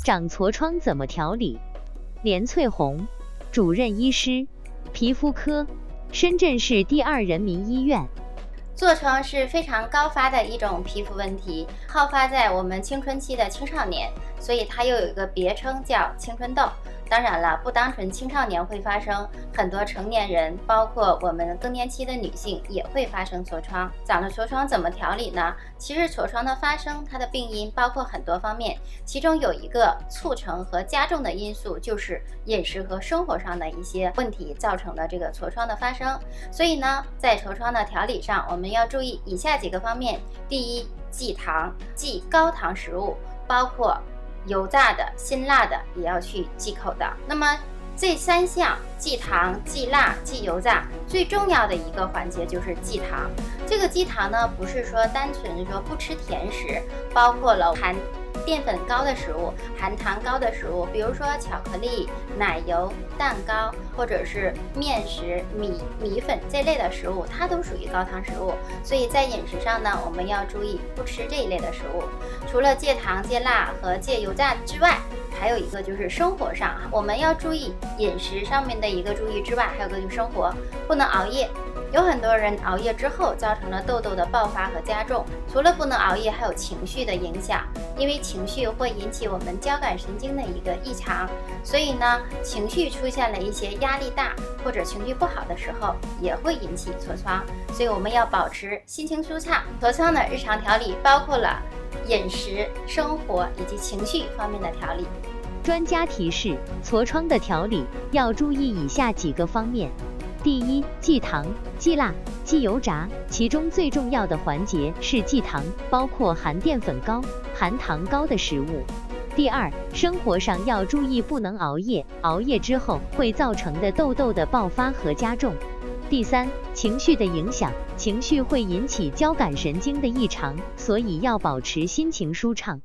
长痤疮怎么调理？连翠红，主任医师，皮肤科，深圳市第2人民医院。痤疮是非常高发的一种皮肤问题，好发在我们青春期的青少年，所以它又有一个别称叫青春痘。当然了，不单纯青少年会发生，很多成年人，包括我们更年期的女性也会发生痤疮。长了痤疮怎么调理呢？其实痤疮的发生，它的病因包括很多方面，其中有一个促成和加重的因素，就是饮食和生活上的一些问题造成的这个痤疮的发生。所以呢，在痤疮的调理上，我们要注意以下几个方面。第一，忌糖，忌高糖食物，包括油炸的、辛辣的也要去忌口的。那么这3项，忌糖、忌辣、忌油炸，最重要的一个环节就是忌糖。这个忌糖呢，不是说单纯说不吃甜食，包括了含淀粉高的食物、含糖高的食物，比如说巧克力、奶油、蛋糕，或者是面食、米粉这类的食物，它都属于高糖食物。所以在饮食上呢，我们要注意不吃这一类的食物。除了戒糖、戒辣和戒油炸之外，还有一个就是生活上，我们要注意饮食上面的一个注意之外，还有个就是生活，不能熬夜。有很多人熬夜之后造成了痘痘的爆发和加重，除了不能熬夜，还有情绪的影响，因为情绪会引起我们交感神经的一个异常，所以呢，情绪出现了一些压力大或者情绪不好的时候，也会引起痤疮，所以我们要保持心情舒畅。痤疮的日常调理包括了饮食、生活以及情绪方面的调理。专家提示，痤疮的调理要注意以下几个方面。第一，忌糖、忌辣、忌油炸，其中最重要的环节是忌糖，包括含淀粉高、含糖高的食物。第二，生活上要注意不能熬夜，熬夜之后会造成的痘痘的爆发和加重。第三，情绪的影响，情绪会引起交感神经的异常，所以要保持心情舒畅。